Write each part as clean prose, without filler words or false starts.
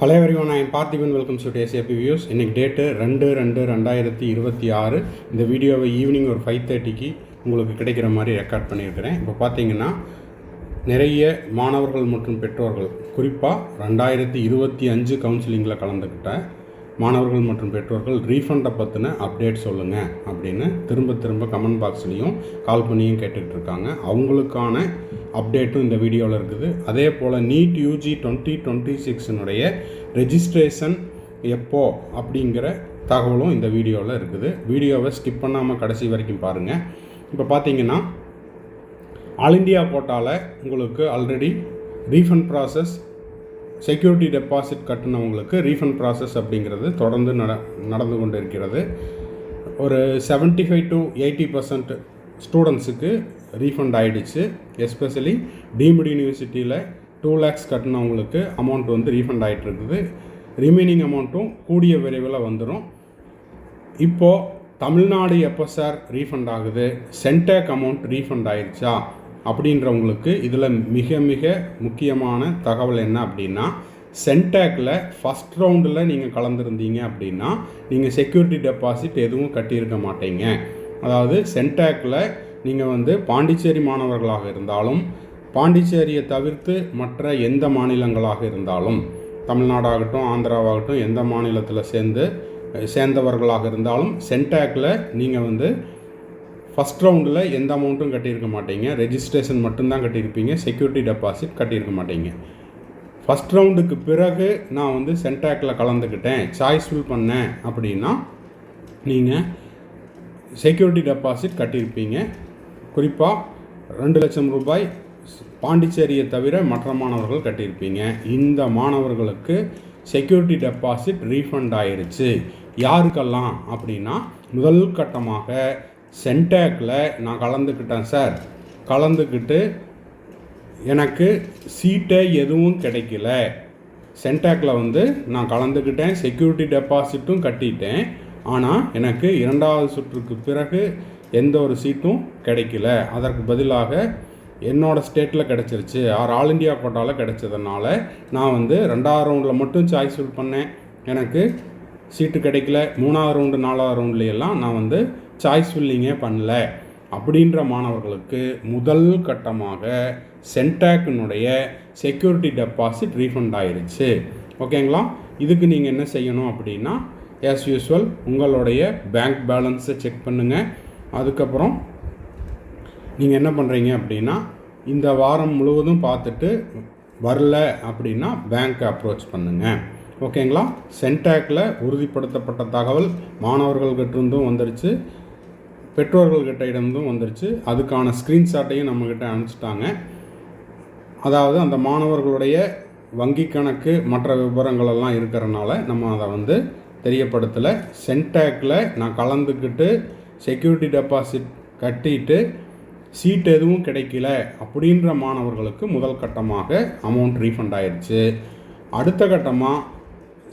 Hello everyone, I am Parthiban. Welcome to SAP views. இன்றைக்கி date 2/2/2026. இந்த வீடியோவை ஈவினிங் ஒரு 5:30க்கு உங்களுக்கு கிடைக்கிற மாதிரி ரெக்கார்ட் பண்ணியிருக்கிறேன். இப்போ பார்த்தீங்கன்னா நிறைய மாணவர்கள் மற்றும் பெற்றோர்கள், குறிப்பாக 2025 கவுன்சிலிங்கில் கலந்துக்கிட்ட மாணவர்கள் மற்றும் பெற்றோர்கள் ரீஃபண்டை பற்றின அப்டேட் சொல்லுங்கள் அப்படின்னு திரும்ப கமெண்ட் பாக்ஸ்லேயும் கால் பண்ணியும் கேட்டுக்கிட்டு இருக்காங்க. அவங்களுக்கான அப்டேட்டும் இந்த வீடியோவில் இருக்குது. அதே போல் நீட் யூஜி 2026 ரெஜிஸ்ட்ரேஷன் எப்போ அப்படிங்கிற தகவலும் இந்த வீடியோவில் இருக்குது. வீடியோவை ஸ்கிப் பண்ணாமல் கடைசி வரைக்கும் பாருங்கள். இப்போ பார்த்தீங்கன்னா ஆல் இண்டியா கோட்டாவில் உங்களுக்கு already refund process, security deposit கட்டினவங்களுக்கு ரீஃபண்ட் ப்ராசஸ் அப்படிங்கிறது தொடர்ந்து நடந்து கொண்டு இருக்கிறது. ஒரு 75 to 80% ஸ்டூடெண்ட்ஸுக்கு ரீஃபண்ட் ஆகிடுச்சு. எஸ்பெஷலி டீம்டு யூனிவர்சிட்டியில் 2 lakhs கட்டினவங்களுக்கு அமௌண்ட் வந்து ரீஃபண்ட் ஆகிட்டு இருக்குது. ரிமைனிங் அமௌண்ட்டும் கூடிய விரைவில் வந்துடும். இப்போது தமிழ்நாடு எப்போ சார் ரீஃபண்ட் ஆகுது, சென்டேக் அமௌண்ட் ரீஃபண்ட் ஆயிடுச்சா அப்படின்றவங்களுக்கு இதில் மிக முக்கியமான தகவல் என்ன அப்படின்னா, சென்டேக்கில் ஃபஸ்ட் ரவுண்டில் நீங்கள் கலந்துருந்தீங்க அப்படின்னா நீங்கள் செக்யூரிட்டி டெபாசிட் எதுவும் கட்டியிருக்க மாட்டீங்க. அதாவது சென்டேக்கில் நீங்கள் வந்து பாண்டிச்சேரி மாணவர்களாக இருந்தாலும், பாண்டிச்சேரியை தவிர்த்து மற்ற எந்த மாநிலங்களாக இருந்தாலும், தமிழ்நாடாகட்டும் ஆந்திராவாகட்டும் எந்த மாநிலத்தில் சேர்ந்தவர்களாக இருந்தாலும் சென்டேக்கில் நீங்கள் வந்து ஃபஸ்ட் ரவுண்டில் எந்த அமௌண்ட்டும் கட்டியிருக்க மாட்டீங்க. ரெஜிஸ்ட்ரேஷன் மட்டும்தான் கட்டியிருப்பீங்க, செக்யூரிட்டி டெபாசிட் கட்டியிருக்க மாட்டீங்க. ஃபஸ்ட் ரவுண்டுக்கு பிறகு நான் வந்து சென்டேக்கில் கலந்துக்கிட்டேன், சாய்ஸ் ஃபில் பண்ணேன் அப்படின்னா நீங்கள் செக்யூரிட்டி டெபாசிட் கட்டியிருப்பீங்க. குறிப்பாக 2 லட்சம் ரூபாய் பாண்டிச்சேரியை தவிர மற்ற மாணவர்கள் கட்டியிருப்பீங்க. இந்த மாணவர்களுக்கு செக்யூரிட்டி டெபாசிட் ரீஃபண்ட் ஆயிருச்சு. யாருக்கெல்லாம் அப்படின்னா, முதல் கட்டமாக சென்டேக்கில் நான் கலந்துக்கிட்டேன் சார், கலந்துக்கிட்டு எனக்கு சீட்டே எதுவும் கிடைக்கல. சென்டேக்கில் வந்து நான் கலந்துக்கிட்டேன், செக்யூரிட்டி டெபாசிட்டும் கட்டிட்டேன், ஆனால் எனக்கு 2வது சுற்றுக்கு பிறகு எந்த ஒரு சீட்டும் கிடைக்கல. அதற்கு பதிலாக என்னோடய ஸ்டேட்டில் கிடச்சிருச்சு, ஆல் இண்டியா கோட்டாவில் கிடைச்சதுனால நான் வந்து 2வது ரவுண்டில் மட்டும் சாய்ஸ் ஃபில் பண்ணேன், எனக்கு சீட்டு கிடைக்கல. 3வது ரவுண்டு 4வது ரவுண்ட்லையெல்லாம் நான் வந்து சாய்ஸ் ஃபில்லிங்கே பண்ணல அப்படின்ற மாணவர்களுக்கு முதல் கட்டமாக சென்டேக்கினுடைய செக்யூரிட்டி டெபாசிட் ரீஃபண்ட் ஆயிடுச்சு. ஓகேங்களா? இதுக்கு நீங்கள் என்ன செய்யணும் அப்படின்னா, ஆஸ் யூஸ்வல் உங்களுடைய பேங்க் பேலன்ஸை செக் பண்ணுங்கள். அதுக்கப்புறம் நீங்கள் என்ன பண்ணுறீங்க அப்படின்னா, இந்த வாரம் முழுவதும் பார்த்துட்டு வரல அப்படின்னா பேங்க்கை அப்ரோச் பண்ணுங்கள். ஓகேங்களா? சென்டேக்கில் உறுதிப்படுத்தப்பட்ட தகவல் மாணவர்கள்கிட்டருந்தும் வந்துருச்சு, பெற்றோர்கள்கிட்ட இருந்தும் வந்துருச்சு. அதுக்கான ஸ்க்ரீன்ஷாட்டையும் நம்மக்கிட்ட அனுப்பிச்சிட்டாங்க. அதாவது அந்த மாணவர்களுடைய வங்கி கணக்கு மற்ற விவரங்களெல்லாம் இருக்கிறனால நம்ம அதை வந்து தெரியப்படுத்தலை. சென்டேக்கில் நான் கலந்துக்கிட்டு செக்யூரிட்டி டெபாசிட் கட்டிட்டு சீட் எதுவும் கிடைக்கல அப்படின்ற மாணவர்களுக்கு முதல் கட்டமாக அமௌண்ட் ரீஃபண்ட் ஆயிடுச்சு. அடுத்த கட்டமாக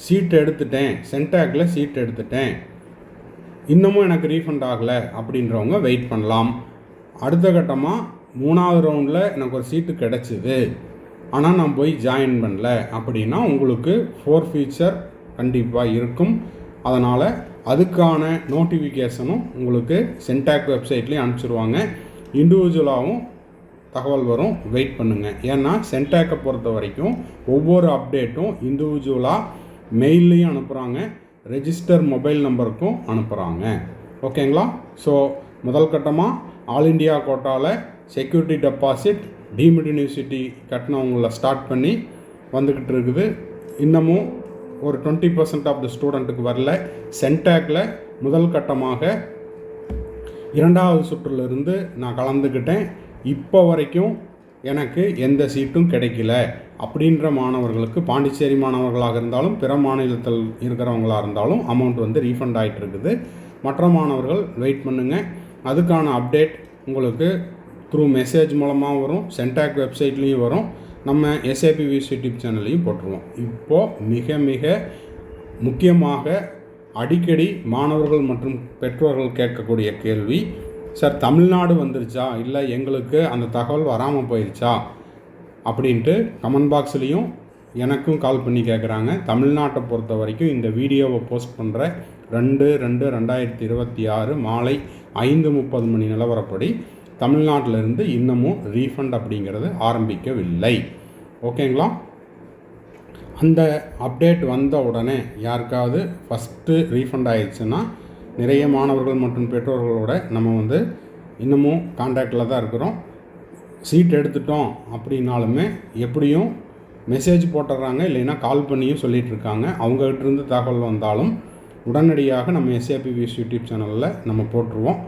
சீட் எடுத்துட்டேன், சென்டேக்கில் சீட் எடுத்துட்டேன், இன்னமும் எனக்கு ரீஃபண்ட் ஆகலை அப்படின்றவங்க வெயிட் பண்ணலாம். அடுத்த கட்டமாக 3வது ரவுண்டில் எனக்கு ஒரு சீட்டு கிடச்சிது, ஆனால் நான் போய் ஜாயின் பண்ணல அப்படின்னா உங்களுக்கு ஃபோர்ஃபீச்சர் கண்டிப்பாக இருக்கும். அதனால் அதுக்கான நோட்டிஃபிகேஷனும் உங்களுக்கு சென்டாக் வெப்சைட்லேயும் அனுப்பிச்சிடுவாங்க. இண்டிவிஜுவலாகவும் தகவல் வரும், வெயிட் பண்ணுங்கள். ஏன்னா சென்டாக்கை பொறுத்த வரைக்கும் ஒவ்வொரு அப்டேட்டும் இண்டிவிஜுவலாக மெயில்லையும் அனுப்புகிறாங்க, ரெஜிஸ்டர் மொபைல் நம்பருக்கும் அனுப்புகிறாங்க. ஓகேங்களா? ஸோ முதல் கட்டமாக ஆல் இண்டியா கோட்டாவில் செக்யூரிட்டி டெபாசிட் டீம்டு யூனிவர்சிட்டி கட்டினவங்கள ஸ்டார்ட் பண்ணி வந்துக்கிட்டு இருக்குது. இன்னமும் ஒரு 20% ஆஃப் த ஸ்டூடெண்ட்டுக்கு வரல. சென்டேக்கில் முதல் கட்டமாக 2வது சுற்றிலிருந்து நான் கலந்துக்கிட்டேன், இப்போ வரைக்கும் எனக்கு எந்த சீட்டும் கிடைக்கல அப்படின்ற மாணவர்களுக்கு, பாண்டிச்சேரி மாணவர்களாக இருந்தாலும் பிற மாநிலத்தில் இருக்கிறவங்களாக இருந்தாலும் அமௌண்ட் வந்து ரீஃபண்ட் ஆகிட்டு இருக்குது. மற்ற மாணவர்கள் வெயிட் பண்ணுங்கள். அதுக்கான அப்டேட் உங்களுக்கு த்ரூ மெசேஜ் மூலமாக வரும், சென்டாக் வெப்சைட்லேயும் வரும், நம்ம SAP வியூஸ் யூடியூப் சேனல்லையும் போட்டுருவோம். இப்போது மிக முக்கியமாக அடிக்கடி மாணவர்கள் மற்றும் பெற்றோர்கள் கேட்கக்கூடிய கேள்வி, சார் தமிழ்நாடு வந்துருச்சா, இல்லை எங்களுக்கு அந்த தகவல் வராமல் போயிடுச்சா அப்படின்ட்டு கமெண்ட் பாக்ஸ்லேயும் எனக்கும் கால் பண்ணி கேட்குறாங்க. தமிழ்நாட்டை பொறுத்த வரைக்கும் இந்த வீடியோவை போஸ்ட் பண்ணுற 2/2/2026 மாலை 5:30 மணி நிலவரப்படி தமிழ்நாட்டிலிருந்து இன்னமும் ரீஃபண்ட் அப்படிங்கிறது ஆரம்பிக்கவில்லை. ஓகேங்களா? அந்த அப்டேட் வந்த உடனே யாருக்காவது ஃபஸ்ட்டு ரீஃபண்ட் ஆயிடுச்சுன்னா நிறைய மாணவர்கள் மற்றும் பெற்றோர்களோட நம்ம இன்னமும் கான்டாக்டில் தான் இருக்கிறோம். சீட் எடுத்துட்டோம் அப்படின்னாலுமே எப்படியும் மெசேஜ் போட்டுடுறாங்க, இல்லைன்னா கால் பண்ணியும் சொல்லிகிட்ருக்காங்க. அவங்ககிட்டருந்து தகவல் வந்தாலும் உடனடியாக நம்ம SAPVS யூடியூப் சேனலில் நம்ம போட்டுருவோம்.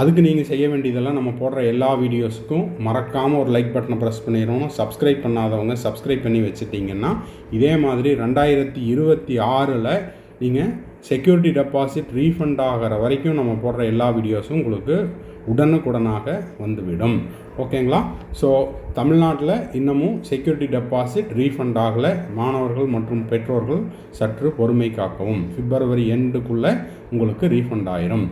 அதுக்கு நீங்கள் செய்ய வேண்டியதெல்லாம் நம்ம போடுற எல்லா வீடியோஸுக்கும் மறக்காமல் ஒரு லைக் பட்டனை ப்ரெஸ் பண்ணிடணும். சப்ஸ்கிரைப் பண்ணாதவங்க சப்ஸ்கிரைப் பண்ணி வச்சுட்டிங்கன்னா இதே மாதிரி 2026 நீங்கள் செக்யூரிட்டி டெபாசிட் ரீஃபண்ட் ஆகிற வரைக்கும் நம்ம போடுற எல்லா வீடியோஸும் உங்களுக்கு உடனுக்குடனாக வந்துவிடும். ஓகேங்களா? ஸோ தமிழ்நாட்டில் இன்னமும் செக்யூரிட்டி டெபாசிட் ரீஃபண்ட் ஆகலை. மாணவர்கள் மற்றும் பெற்றோர்கள் சற்று பொறுமை காக்கவும். பிப்ரவரி எண்டுக்குள்ளே உங்களுக்கு ரீஃபண்ட் ஆயிரும்.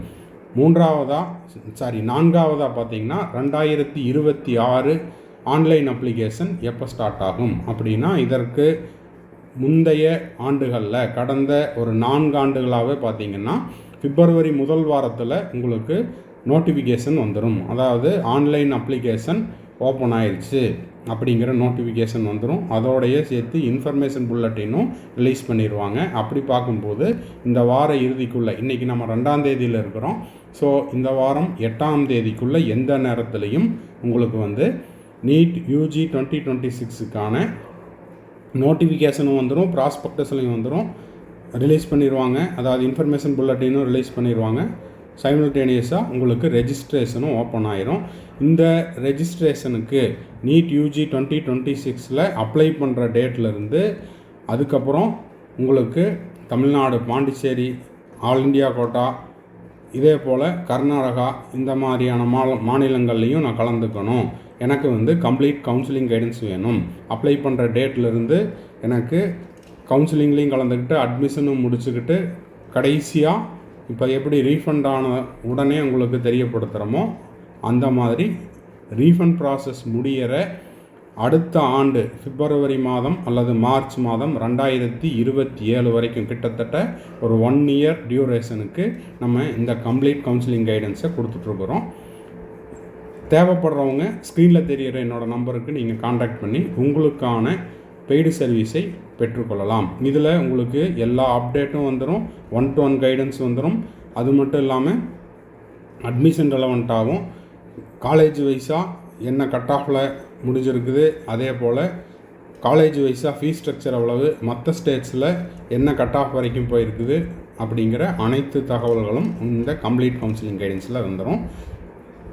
நான்காவதாக பார்த்தீங்கன்னா 2026 ஆன்லைன் அப்ளிகேஷன் எப்போ ஸ்டார்ட் ஆகும் அப்படின்னா, இதற்கு முந்தைய ஆண்டுகளில் கடந்த ஒரு 4 ஆண்டுகளாகவே பார்த்தீங்கன்னா பிப்ரவரி முதல் வாரத்தில் உங்களுக்கு நோட்டிஃபிகேஷன் வந்துடும். அதாவது ஆன்லைன் அப்ளிகேஷன் ஓப்பன் ஆயிடுச்சு அப்படிங்கிற நோட்டிஃபிகேஷன் வந்துடும். அதோடைய சேர்த்து இன்ஃபர்மேஷன் புல்லட்டினும் ரிலீஸ் பண்ணிடுவாங்க. அப்படி பார்க்கும்போது இந்த வார இறுதிக்குள்ளே, இன்றைக்கி நம்ம 2ஆம் தேதியில் இருக்கிறோம். ஸோ இந்த வாரம் 8ஆம் தேதிக்குள்ளே எந்த நேரத்துலையும் உங்களுக்கு நீட் UG 2026க்கான நோட்டிஃபிகேஷனும் வந்துடும், ப்ராஸ்பெக்டஸ்லையும் வந்துடும், ரிலீஸ் பண்ணிடுவாங்க. அதாவது இன்ஃபர்மேஷன் புல்லட்டினும் ரிலீஸ் பண்ணிடுவாங்க. சைமல்டேனியஸாக உங்களுக்கு ரெஜிஸ்ட்ரேஷனும் ஓப்பன் ஆயிரும். இந்த ரெஜிஸ்ட்ரேஷனுக்கு நீட் UG 2026 அப்ளை பண்ணுற டேட்லேருந்து அதுக்கப்புறம் உங்களுக்கு Tamil Nadu, Pondicherry, all India quota, இதே போல் கர்நாடகா இந்த மாதிரியான மாநிலங்கள்லேயும் நான் கலந்துக்கணும். எனக்கு கம்ப்ளீட் கவுன்சிலிங் கைடன்ஸ் வேணும். அப்ளை பண்ணுற டேட்லேருந்து எனக்கு கவுன்சிலிங்லேயும் கலந்துக்கிட்டு அட்மிஷனும் முடிச்சுக்கிட்டு கடைசியாக இப்போ எப்படி ரீஃபண்ட் ஆன உடனே உங்களுக்கு தெரியப்படுத்துகிறோமோ அந்த மாதிரி ரீஃபண்ட் ப்ராசஸ் முடிகிற அடுத்த ஆண்டு பிப்ரவரி மாதம் அல்லது மார்ச் மாதம் 2027 வரைக்கும் கிட்டத்தட்ட ஒரு 1 இயர் டியூரேஷனுக்கு நம்ம இந்த கம்ப்ளீட் கவுன்சிலிங் கைடன்ஸை கொடுத்துட்ருக்குறோம். தேவைப்படுறவங்க ஸ்க்ரீனில் தெரிகிற என்னோடய நம்பருக்கு நீங்கள் காண்டாக்ட் பண்ணி உங்களுக்கான பெய்டு சர்வீஸை பெற்றுக்கொள்ளலாம். இதில் உங்களுக்கு எல்லா அப்டேட்டும் வந்துடும், 1-to-1 கைடன்ஸ் வந்துடும். அது மட்டும் இல்லாமல் அட்மிஷன் ரெலவெண்ட்டாகவும் காலேஜ் வைஸாக என்ன கட் ஆஃபில் முடிஞ்சிருக்குது, அதே போல் காலேஜ் வைஸாக ஃபீஸ் ஸ்ட்ரக்சர் எவ்வளவு, மற்ற ஸ்டேட்ஸில் என்ன கட் ஆஃப் வரைக்கும் போயிருக்குது அப்படிங்கிற அனைத்து தகவல்களும் இந்த கம்ப்ளீட் கவுன்சிலிங் கைடன்ஸில் வந்துடும்.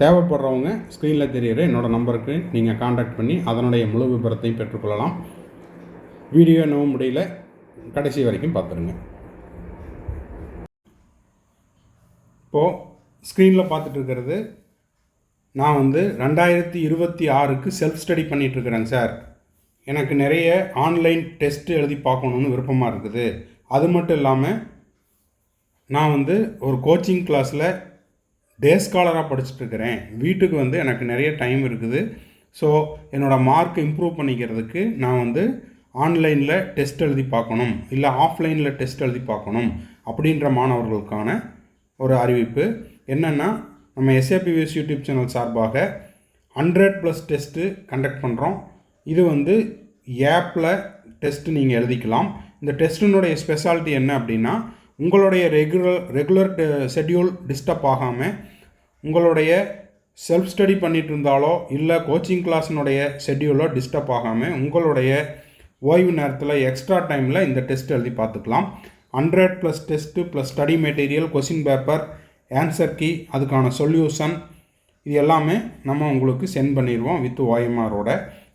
தேவைப்படுறவங்க ஸ்க்ரீனில் தெரிகிற என்னோடய நம்பருக்கு நீங்கள் காண்டாக்ட் பண்ணி அதனுடைய முழு விபரத்தையும் பெற்றுக்கொள்ளலாம். வீடியோ என்னவும் முடியல, கடைசி வரைக்கும் பார்த்துருங்க. இப்போது ஸ்க்ரீனில் பார்த்துட்டு இருக்கிறது நான் 2026க்கு செல்ஃப் ஸ்டடி பண்ணிகிட்ருக்கிறேன் சார். எனக்கு நிறைய ஆன்லைன் டெஸ்ட்டு எழுதி பார்க்கணுன்னு விருப்பமாக இருக்குது. அது மட்டும் இல்லாமல் நான் ஒரு கோச்சிங் கிளாஸில் டே ஸ்காலராக படிச்சுட்ருக்கிறேன். வீட்டுக்கு எனக்கு நிறைய டைம் இருக்குது. ஸோ என்னோடய மார்க் இம்ப்ரூவ் பண்ணிக்கிறதுக்கு நான் ஆன்லைனில் டெஸ்ட் எழுதி பார்க்கணும், இல்லை ஆஃப்லைனில் டெஸ்ட் எழுதி பார்க்கணும் அப்படின்ற மாணவர்களுக்கான ஒரு அறிவிப்பு என்னென்னா, நம்ம SAPVS யூடியூப் சேனல் சார்பாக 100+ டெஸ்ட்டு கண்டக்ட் பண்ணுறோம். இது ஆப்பில் டெஸ்ட்டு நீங்கள் எழுதிக்கலாம். இந்த டெஸ்ட்டினுடைய ஸ்பெஷாலிட்டி என்ன அப்படின்னா, உங்களுடைய ரெகுலர் ஷெட்யூல் டிஸ்டர்ப் ஆகாமல், உங்களுடைய செல்ஃப் ஸ்டடி பண்ணிகிட்டு இருந்தாலோ இல்லை கோச்சிங் கிளாஸினுடைய ஷெட்யூலோ டிஸ்டர்ப் ஆகாமல் உங்களுடைய ஓய்வு நேரத்தில் எக்ஸ்ட்ரா டைமில் இந்த டெஸ்ட் எழுதி பார்த்துக்கலாம். 100+ test plus study material, question paper, answer key, அதுக்கான சொல்யூஷன், இது எல்லாமே நம்ம உங்களுக்கு சென்ட் பண்ணிடுவோம் வித் OMRோட.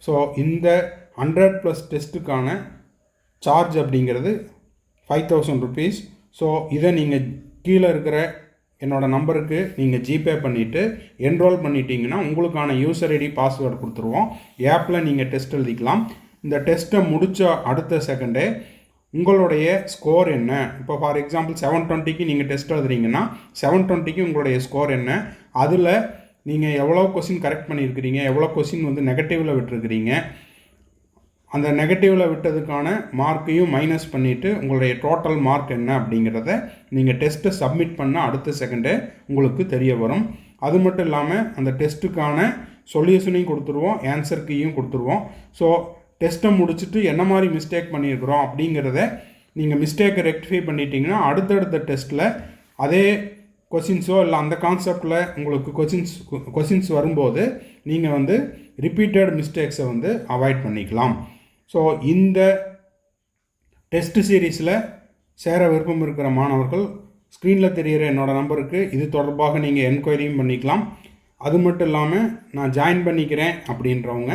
ஸோ இந்த 100+ டெஸ்ட்டுக்கான சார்ஜ் அப்படிங்கிறது 5000 rupees. ஸோ இதை நீங்கள் கீழே இருக்கிற என்னோடய நம்பருக்கு நீங்கள் ஜிபே பண்ணிவிட்டு என்ரோல் பண்ணிட்டீங்கன்னா உங்களுக்கான யூசர் ஐடி பாஸ்வேர்டு கொடுத்துருவோம். ஆப்பில் நீங்கள் டெஸ்ட் எழுதிக்கலாம். இந்த டெஸ்ட்டை முடித்த அடுத்த செகண்டே உங்களுடைய ஸ்கோர் என்ன, இப்போ ஃபார் எக்ஸாம்பிள் 720க்கு நீங்கள் டெஸ்ட் எழுதுறீங்கன்னா 720க்கு உங்களுடைய ஸ்கோர் என்ன, அதில் நீங்கள் எவ்வளோ கொஸ்டின் கரெக்ட் பண்ணியிருக்கிறீங்க, எவ்வளோ கொஸ்டின் நெகட்டிவில் விட்டுருக்கிறீங்க, அந்த நெகட்டிவில் விட்டதுக்கான மார்க்கையும் மைனஸ் பண்ணிவிட்டு உங்களுடைய டோட்டல் மார்க் என்ன அப்படிங்கிறத நீங்கள் டெஸ்ட்டை சப்மிட் பண்ண அடுத்த செகண்டே உங்களுக்கு தெரிய வரும். அது மட்டும் இல்லாமல் அந்த டெஸ்ட்டுக்கான சொல்யூஷனையும் கொடுத்துருவோம், ஆன்சர் கீயும் கொடுத்துருவோம். ஸோ டெஸ்ட்டை முடிச்சுட்டு என்ன மாதிரி மிஸ்டேக் பண்ணியிருக்கிறோம் அப்படிங்கிறத நீங்கள் மிஸ்டேக்கை ரெக்டிஃபை பண்ணிட்டீங்கன்னா அடுத்தடுத்த டெஸ்ட்டில் அதே கொஷின்ஸோ இல்லை அந்த கான்செப்டில் உங்களுக்கு கொஷின்ஸ் வரும்போது நீங்கள் வந்து ரிப்பீட்டட் மிஸ்டேக்ஸை வந்து அவாய்ட் பண்ணிக்கலாம். ஸோ இந்த டெஸ்ட் சீரீஸில் சேர விருப்பம் இருக்கிற மாணவர்கள் ஸ்க்ரீனில் தெரிகிற என்னோடய நம்பருக்கு இது தொடர்பாக நீங்கள் என்கொயரியும் பண்ணிக்கலாம். அது மட்டும் இல்லாமல் நான் ஜாயின் பண்ணிக்கிறேன் அப்படின்றவங்க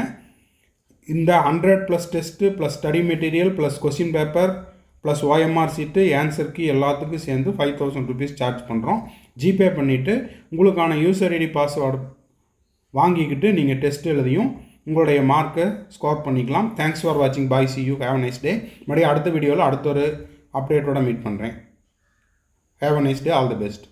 இந்த 100+ test plus study material plus question paper plus OMR சீட்டு ஆன்சருக்கு எல்லாத்துக்கும் சேர்ந்து 5000 rupees சார்ஜ் பண்ணுறோம். ஜிபே பண்ணிவிட்டு உங்களுக்கான யூசர் ஐடி பாஸ்வேர்டு வாங்கிக்கிட்டு நீங்கள் டெஸ்ட் எழுதியும் உங்களுடைய மார்க்கை ஸ்கோர் பண்ணிக்கலாம். தேங்க்ஸ் ஃபார் வாட்சிங். Bye, see you, have a nice day. மறுபடியும் அடுத்த வீடியோவில் அடுத்த ஒரு அப்டேட்டோட மீட் பண்ணுறேன். Have a nice day. All the best.